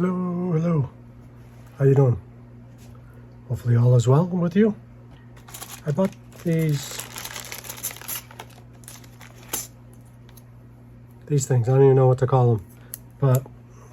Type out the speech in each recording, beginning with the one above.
Hello, hello. How you doing? Hopefully all is well with you. I bought these things. I don't even know what to call them. But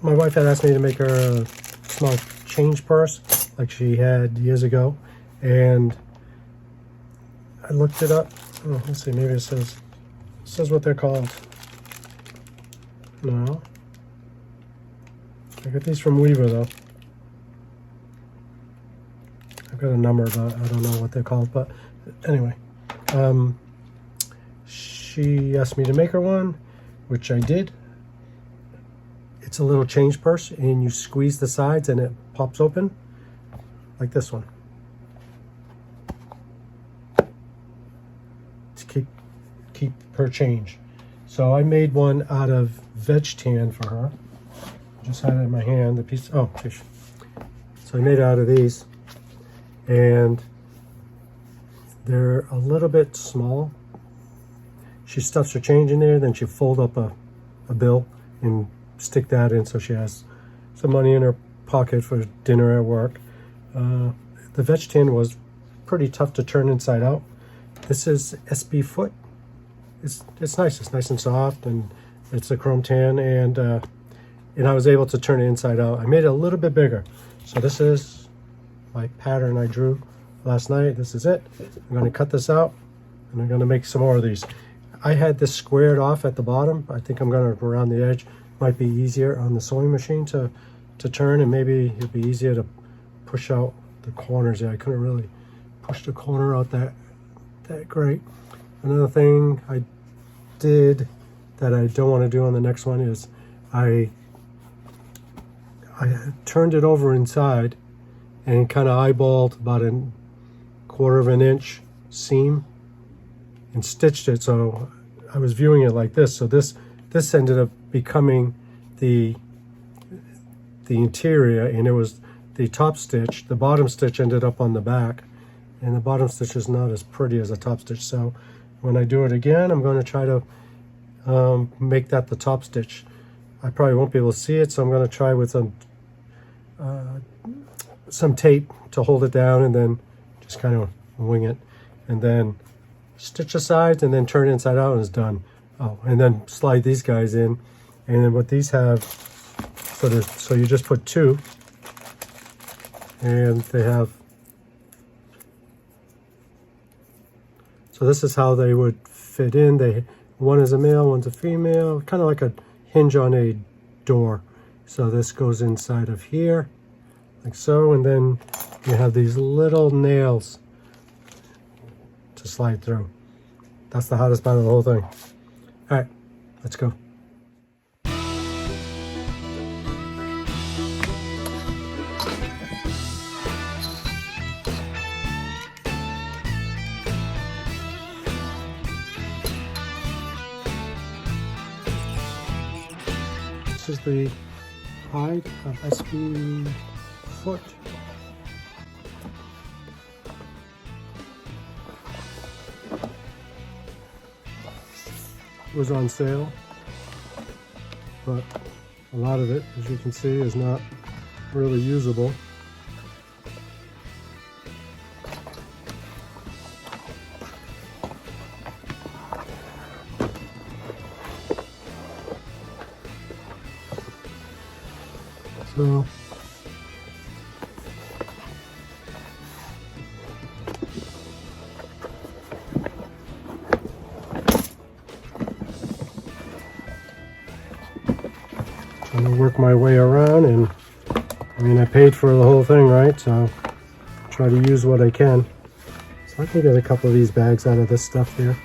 my wife had asked me to make her a small change purse like she had years ago. And I looked it up. Oh, let's see, maybe it says what they're called. No. I got these from Weaver though. I've got a number, but I don't know what they're called. But anyway, she asked me to make her one, which I did. It's a little change purse, and you squeeze the sides and it pops open like this one to keep her change. So I made one out of veg tan for her. Just had it in my hand, the piece. Oh, fish. So I made it out of these, and they're a little bit small. She stuffs her change in there, then she fold up a bill and stick that in so she has some money in her pocket for dinner at work. The veg tin was pretty tough to turn inside out. This is SB foot. It's nice. It's nice and soft, and it's a chrome tan, and I was able to turn it inside out. I made it a little bit bigger. So this is my pattern I drew last night. This is it. I'm going to cut this out, and I'm going to make some more of these. I had this squared off at the bottom. I think I'm going to around the edge. Might be easier on the sewing machine to turn, and maybe it'd be easier to push out the corners there. I couldn't really push the corner out that great. Another thing I did that I don't want to do on the next one is I turned it over inside and kind of eyeballed about a 1/4 of an inch seam and stitched it. So I was viewing it like this. So this ended up becoming the interior, and it was the top stitch. The bottom stitch ended up on the back, and the bottom stitch is not as pretty as the top stitch. So when I do it again, I'm going to try to make that the top stitch. I probably won't be able to see it, so I'm going to try with some tape to hold it down, and then just kind of wing it, and then stitch the sides, and then turn it inside out, and it's done. Oh, and then slide these guys in, and then what these have, so you just put two, and they have. So this is how they would fit in. One is a male, one's a female, kind of like a hinge on a door. So this goes inside of here, like so, and then you have these little nails to slide through. That's the hottest part of the whole thing. All right, let's go. This is the hide of SB foot. It was on sale, but a lot of it, as you can see, is not really usable. So trying to work my way around, and I mean, I paid for the whole thing, right? So try to use what I can. So I can get a couple of these bags out of this stuff here.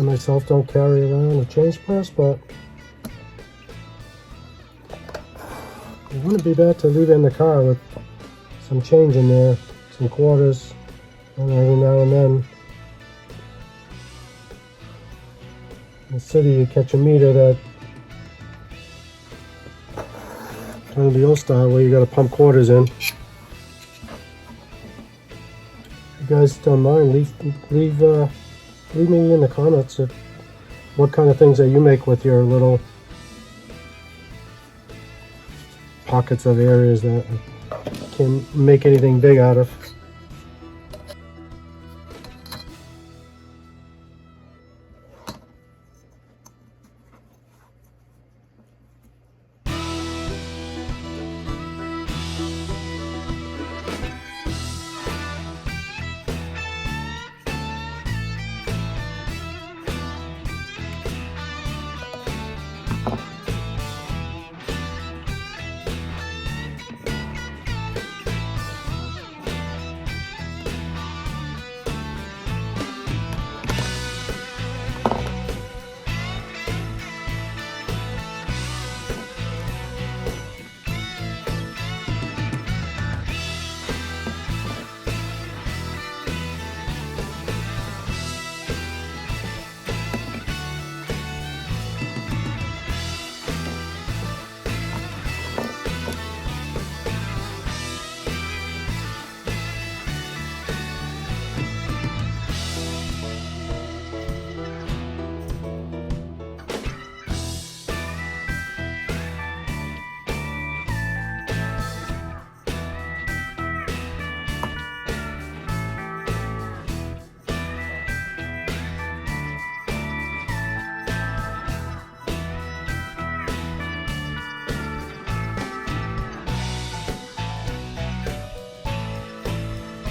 I myself don't carry around a change purse, but it wouldn't be bad to leave it in the car with some change in there, some quarters, and every now and then. In the city, you catch a meter that kind of the old style where you got to pump quarters in. If you guys don't mind, leave me in the comments what kind of things that you make with your little pockets of areas that can make anything big out of.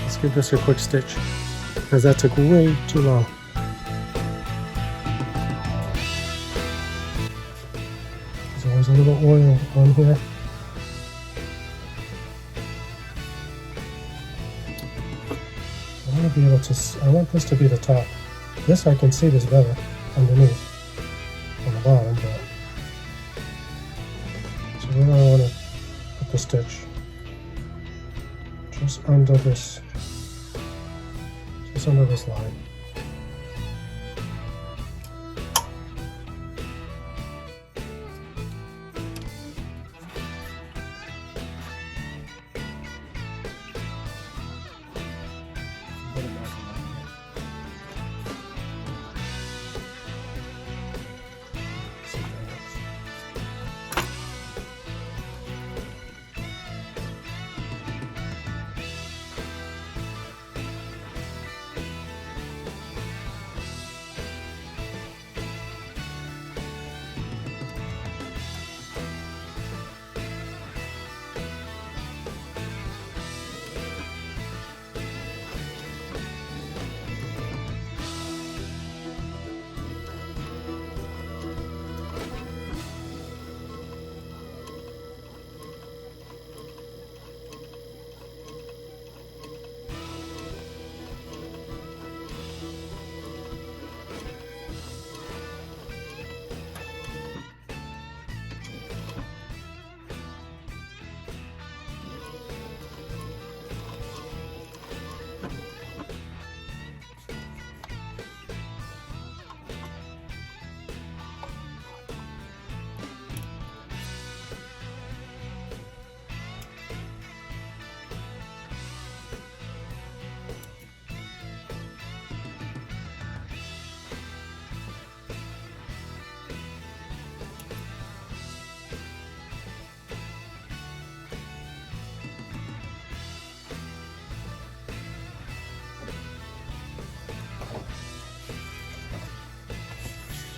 Let's give this a quick stitch, because that took way too long. There's always a little oil on here. I want to be able to, I want this to be the top. This I can see this better underneath on the bottom, but so where do I want to put the stitch? Just under this. Just under this line.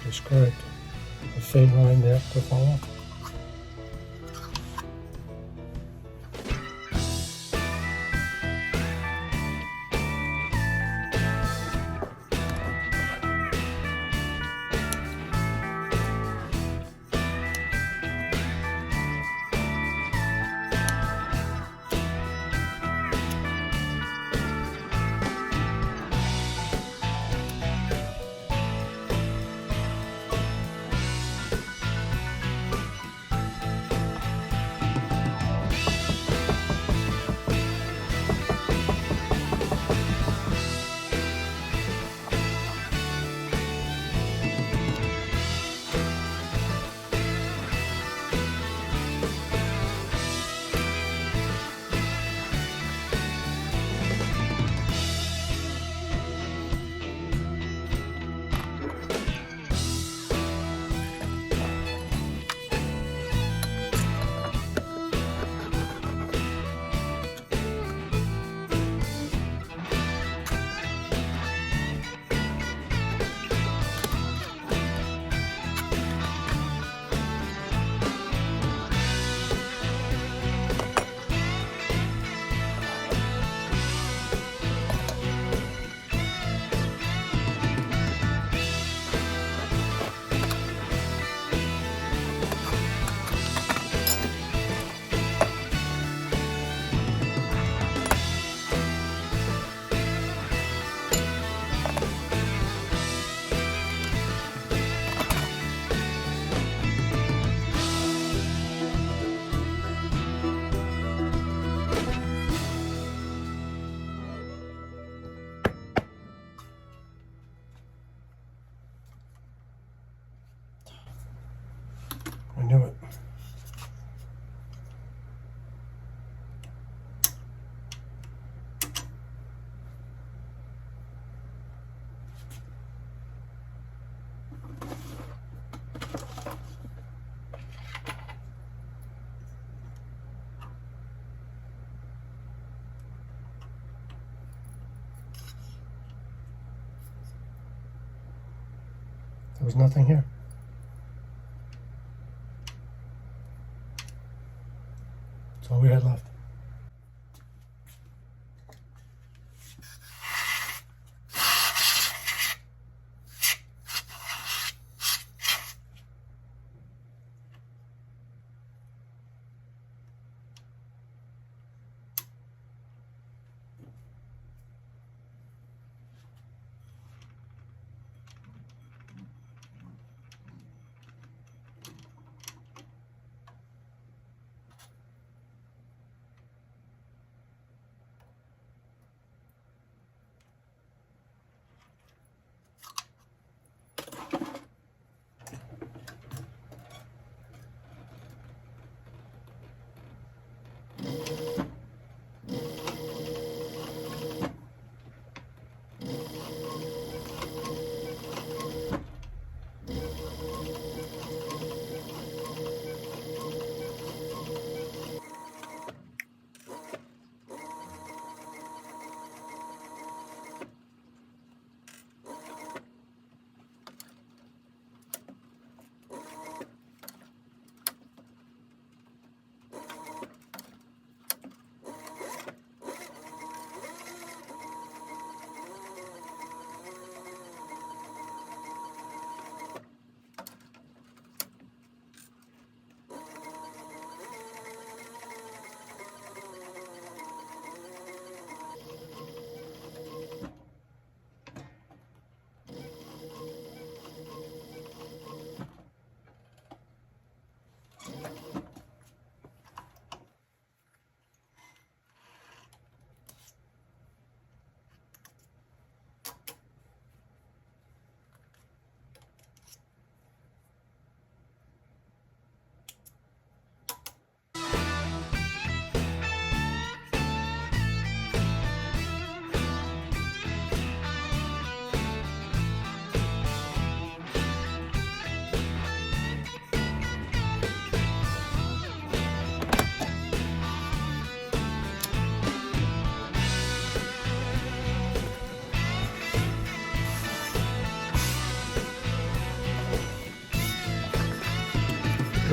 Described a faint line there to follow. There was nothing here. That's all we had left.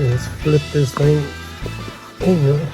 Let's flip this thing over.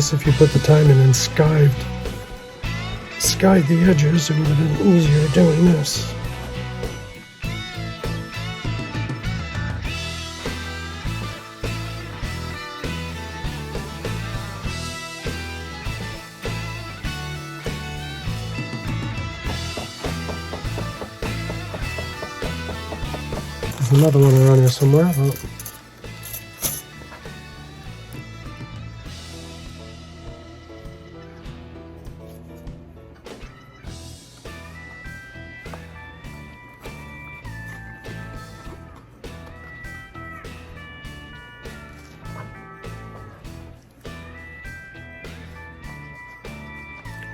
guess if you put the time in and skived the edges, it would have been easier doing this. There's another one around here somewhere. Oh.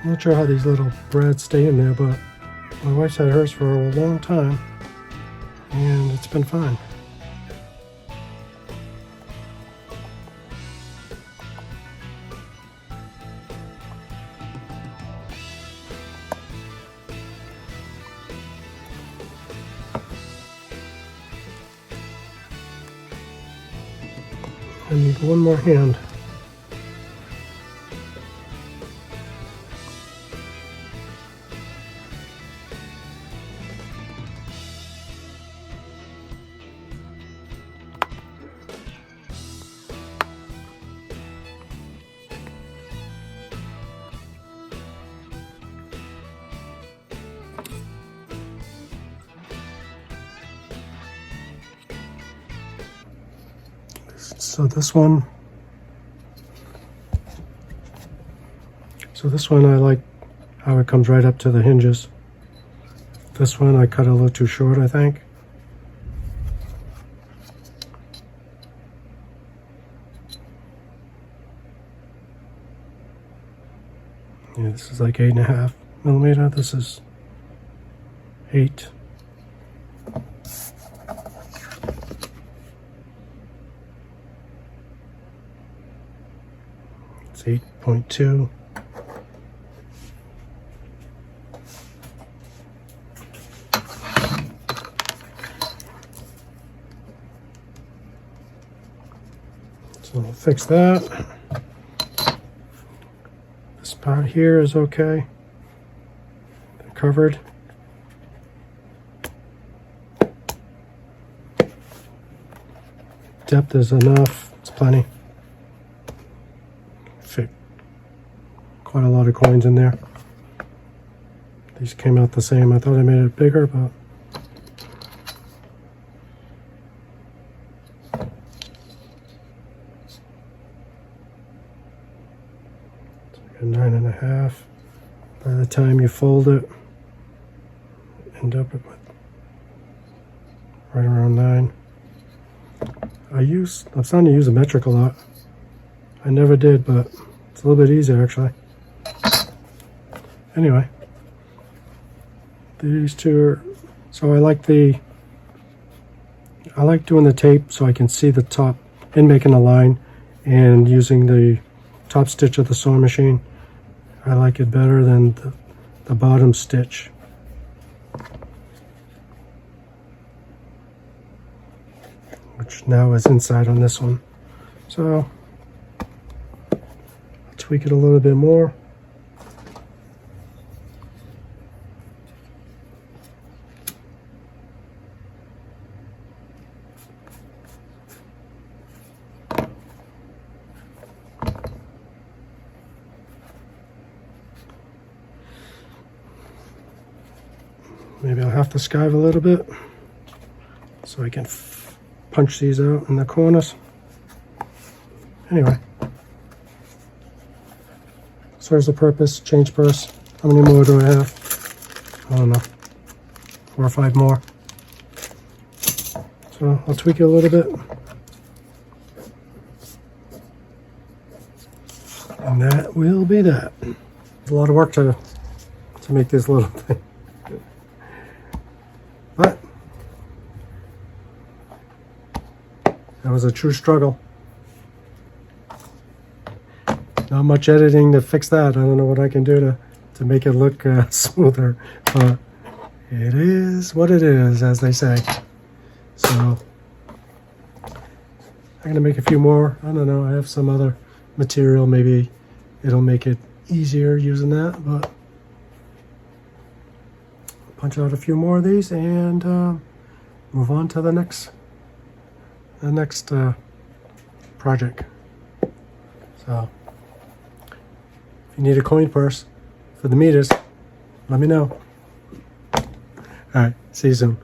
I'm not sure how these little brads stay in there, but my wife's had hers for a long time, and it's been fine. I need one more hand. So this one I like how it comes right up to the hinges. This one I cut a little too short, I think. Yeah, this is like 8.5 millimeter. This is 8. It's 8.2. So we'll fix that. This part here is okay. They're covered. Depth is enough. It's plenty. Fit quite a lot of coins in there. These came out the same. I thought I made it bigger, but it's like a 9.5. By the time you fold it, end up with right around 9. I'm starting to use a metric a lot. I never did, but it's a little bit easier actually. Anyway, these two are, so I like doing the tape so I can see the top and making a line, and using the top stitch of the sewing machine. I like it better than the bottom stitch. Which now is inside on this one. So I'll tweak it a little bit more. Maybe I'll have to skive a little bit so I can punch these out in the corners. Anyway, serves the purpose. Change purse. How many more do I have? I don't know. 4 or 5 more. So I'll tweak it a little bit. And that will be that. It's a lot of work to make this little thing. But that was a true struggle. Not much editing to fix that. I don't know what I can do to make it look smoother, but it is what it is, as they say. So I'm gonna make a few more. I don't know. I have some other material, maybe it'll make it easier using that. But punch out a few more of these and move on to the next project. So if you need a coin purse for the meters, let me know. All right, see you soon.